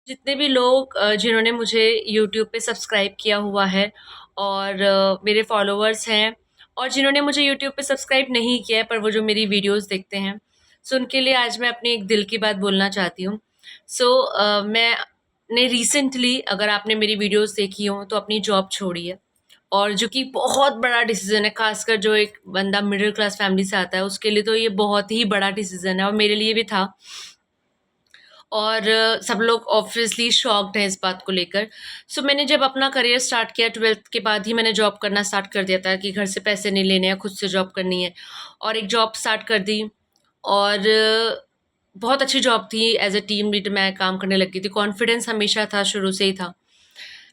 जितने भी लोग जिन्होंने मुझे यूट्यूब पे सब्सक्राइब किया हुआ है और मेरे फॉलोअर्स हैं और जिन्होंने मुझे यूट्यूब पे सब्सक्राइब नहीं किया है पर वो जो मेरी वीडियोस देखते हैं, सो उनके लिए आज मैं अपनी एक दिल की बात बोलना चाहती हूँ। मैंने रिसेंटली, अगर आपने मेरी वीडियोस देखी हो तो, अपनी जॉब छोड़ी है। और जो कि बहुत बड़ा डिसीजन है, खासकर जो एक बंदा मिडिल क्लास फैमिली से आता है उसके लिए तो ये बहुत ही बड़ा डिसीजन है और मेरे लिए भी था। और सब लोग ऑब्वियसली शॉक्ड हैं इस बात को लेकर। सो मैंने जब अपना करियर स्टार्ट किया 12th के बाद ही मैंने जॉब करना स्टार्ट कर दिया था कि घर से पैसे नहीं लेने हैं, खुद से जॉब करनी है। और एक जॉब स्टार्ट कर दी और बहुत अच्छी जॉब थी। एज अ टीम लीडर मैं काम करने लगी थी। कॉन्फिडेंस हमेशा था, शुरू से ही था।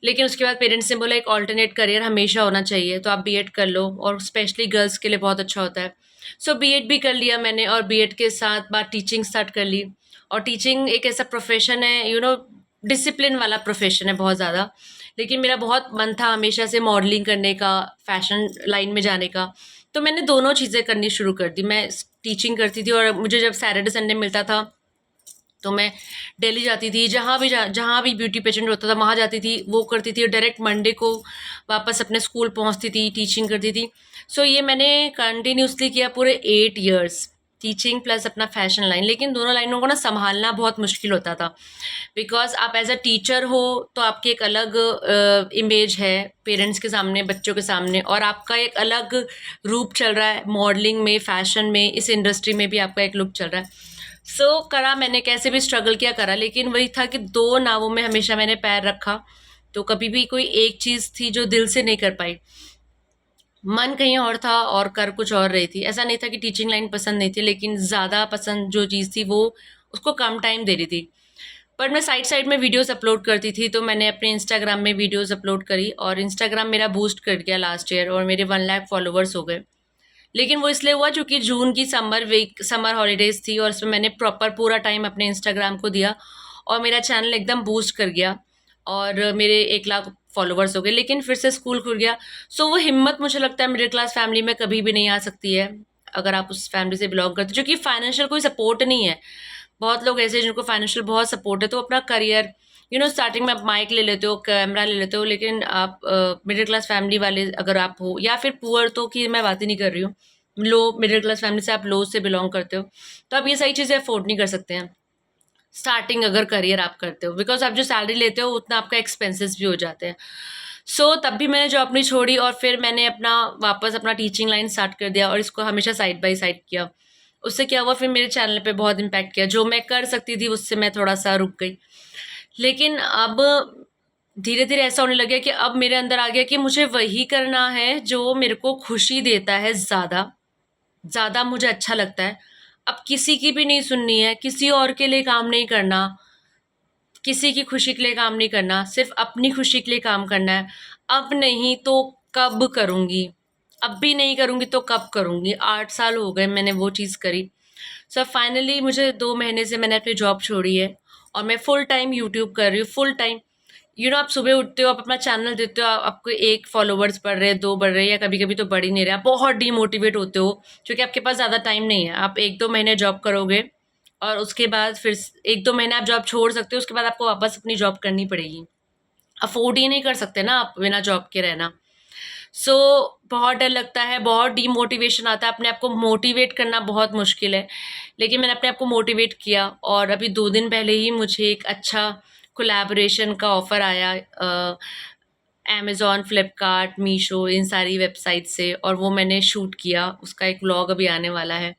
लेकिन उसके बाद पेरेंट्स ने बोला एक ऑल्टरनेट करियर हमेशा होना चाहिए, तो आप बीएड कर लो और स्पेशली गर्ल्स के लिए बहुत अच्छा होता है। सो बीएड भी कर लिया मैंने और बीएड के साथ बाद टीचिंग स्टार्ट कर ली। और टीचिंग एक ऐसा प्रोफेशन है, डिसिप्लिन वाला प्रोफेशन है बहुत ज़्यादा। लेकिन मेरा बहुत मन था हमेशा से मॉडलिंग करने का, फैशन लाइन में जाने का। तो मैंने दोनों चीज़ें करनी शुरू कर दी। मैं टीचिंग करती थी और मुझे जब सैटरडे संडे मिलता था तो मैं दिल्ली जाती थी। जहाँ भी ब्यूटी पेजेंट होता था वहाँ जाती थी, वो करती थी और डायरेक्ट मंडे को वापस अपने स्कूल पहुँचती थी, टीचिंग करती थी। सो ये मैंने कंटिन्यूसली किया पूरे 8 इयर्स, टीचिंग प्लस अपना फैशन लाइन। लेकिन दोनों लाइनों को ना संभालना बहुत मुश्किल होता था, बिकॉज आप एज अ टीचर हो तो आपकी एक अलग इमेज है पेरेंट्स के सामने, बच्चों के सामने, और आपका एक अलग रूप चल रहा है मॉडलिंग में, फैशन में, इस इंडस्ट्री में भी आपका एक लुक चल रहा है। करा मैंने, कैसे भी स्ट्रगल किया करा, लेकिन वही था कि दो नावों में हमेशा मैंने पैर रखा। तो कभी भी कोई एक चीज़ थी जो दिल से नहीं कर पाई। मन कहीं और था और कर कुछ और रही थी। ऐसा नहीं था कि टीचिंग लाइन पसंद नहीं थी, लेकिन ज़्यादा पसंद जो चीज़ थी वो उसको कम टाइम दे रही थी। पर मैं साइड साइड में वीडियोस अपलोड करती थी, तो मैंने अपने इंस्टाग्राम में वीडियोस अपलोड करी और इंस्टाग्राम मेरा बूस्ट कर गया लास्ट ईयर और मेरे 1 लाख फॉलोवर्स हो गए। लेकिन वो इसलिए हुआ क्योंकि जून की समर हॉलीडेज़ थी और उसमें मैंने प्रॉपर पूरा टाइम अपने इंस्टाग्राम को दिया और मेरा चैनल एकदम बूस्ट कर गया और मेरे 1 लाख फॉलोवर्स हो गए। लेकिन फिर से स्कूल खुल गया। सो वो हिम्मत मुझे लगता है मिडिल क्लास फैमिली में कभी भी नहीं आ सकती है, अगर आप उस फैमिली से बिलोंग करते हो, क्योंकि फाइनेंशियल कोई सपोर्ट नहीं है। बहुत लोग ऐसे हैं जिनको फाइनेंशियल बहुत सपोर्ट है, तो अपना करियर, स्टार्टिंग में आप माइक ले लेते हो, कैमरा ले लेते हो, लेकिन आप मिडिल क्लास फैमिली वाले अगर आप हो, या फिर पुअर, तो की मैं बात ही नहीं कर रही हूँ, लो मिडिल क्लास फैमिली से, आप लो से बिलोंग करते हो, तो आप ये सारी चीज़ें अफोर्ड नहीं कर सकते हैं स्टार्टिंग अगर करियर आप करते हो, बिकॉज आप जो सैलरी लेते हो उतना आपका एक्सपेंसेस भी हो जाते हैं। तब भी मैंने जॉब नहीं छोड़ी और फिर मैंने वापस अपना टीचिंग लाइन स्टार्ट कर दिया और इसको हमेशा साइड बाय साइड किया। उससे क्या हुआ, फिर मेरे चैनल पे बहुत इम्पैक्ट किया। जो मैं कर सकती थी उससे मैं थोड़ा सा रुक गई। लेकिन अब धीरे धीरे ऐसा होने लग गया कि अब मेरे अंदर आ गया कि मुझे वही करना है जो मेरे को खुशी देता है, ज़्यादा ज़्यादा मुझे अच्छा लगता है। अब किसी की भी नहीं सुननी है, किसी और के लिए काम नहीं करना, किसी की खुशी के लिए काम नहीं करना, सिर्फ अपनी खुशी के लिए काम करना है। अब नहीं तो कब करूँगी? अब भी नहीं करूँगी तो कब करूँगी? 8 साल हो गए मैंने वो चीज़ करी। फाइनली मुझे 2 महीने से मैंने अपनी जॉब छोड़ी है और मैं फुल टाइम यूट्यूब कर रही हूँ, फुल टाइम। आप सुबह उठते हो, आप अपना चैनल देते हो, आपको 1 फॉलोवर्स बढ़ रहे हैं, 2 बढ़ रहे हैं, या कभी-कभी तो बढ़ ही नहीं रहे। आप बहुत डीमोटिवेट होते हो क्योंकि आपके पास ज़्यादा टाइम नहीं है। आप 1-2 महीने जॉब करोगे और उसके बाद फिर 1-2 महीने आप जॉब छोड़ सकते हो, उसके बाद आपको वापस अपनी जॉब करनी पड़ेगी। अफ़ोर्ड ही नहीं कर सकते ना आप बिना जॉब के रहना। सो बहुत डर लगता है, बहुत डीमोटिवेशन आता है, अपने आप को मोटिवेट करना बहुत मुश्किल है। लेकिन मैंने अपने आप को मोटिवेट किया और अभी 2 दिन पहले ही मुझे एक अच्छा कोलैबोरेशन का ऑफ़र आया अमेज़न, फ्लिपकार्ट, मीशो, इन सारी वेबसाइट से, और वो मैंने शूट किया। उसका एक व्लॉग अभी आने वाला है।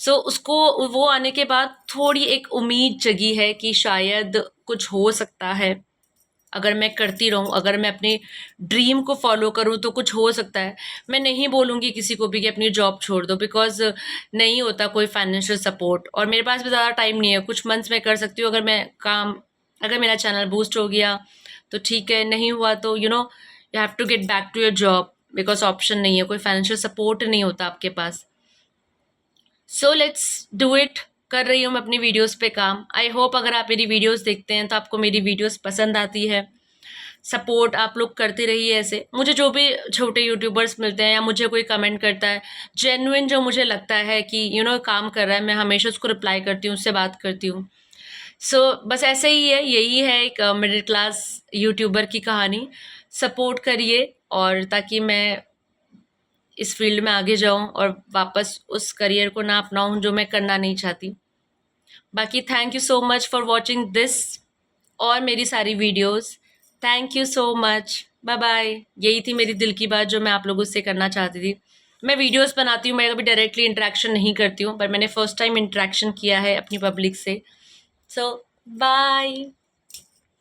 उसको वो आने के बाद थोड़ी एक उम्मीद जगी है कि शायद कुछ हो सकता है। अगर मैं करती रहूँ, अगर मैं अपनी ड्रीम को फ़ॉलो करूँ तो कुछ हो सकता है। मैं नहीं बोलूँगी किसी को भी कि अपनी जॉब छोड़ दो, बिकॉज़ नहीं होता कोई फाइनेंशियल सपोर्ट और मेरे पास भी ज़्यादा टाइम नहीं है। कुछ मंथ्स मैं कर सकती हूँ, अगर मेरा चैनल बूस्ट हो गया तो ठीक है, नहीं हुआ तो you have to get back to your job, because option नहीं है, कोई फाइनेंशियल सपोर्ट नहीं होता आपके पास। Let's do it. कर रही हूँ मैं अपनी वीडियोस पे काम। आई होप अगर आप मेरी वीडियोस देखते हैं तो आपको मेरी वीडियोस पसंद आती है। सपोर्ट आप लोग करते रहिए ऐसे। मुझे जो भी छोटे यूट्यूबर्स मिलते हैं या मुझे कोई कमेंट करता है, जेन्युइन जो मुझे लगता है कि काम कर रहा है, मैं हमेशा उसको रिप्लाई करती हूँ, उससे बात करती हूँ। सो बस ऐसे ही है, यही है एक मिडिल क्लास यूट्यूबर की कहानी। सपोर्ट करिए और ताकि मैं इस फील्ड में आगे जाऊँ और वापस उस करियर को ना अपनाऊँ जो मैं करना नहीं चाहती। बाकी thank you so much for watching this और मेरी सारी videos. Thank you so much, bye bye. यही थी मेरी दिल की बात जो मैं आप लोगों से करना चाहती थी। मैं वीडियोस बनाती हूँ, मैं कभी डायरेक्टली इंटरेक्शन नहीं करती हूँ, पर मैंने फर्स्ट टाइम इंटरेक्शन किया है अपनी पब्लिक से। सो बाय।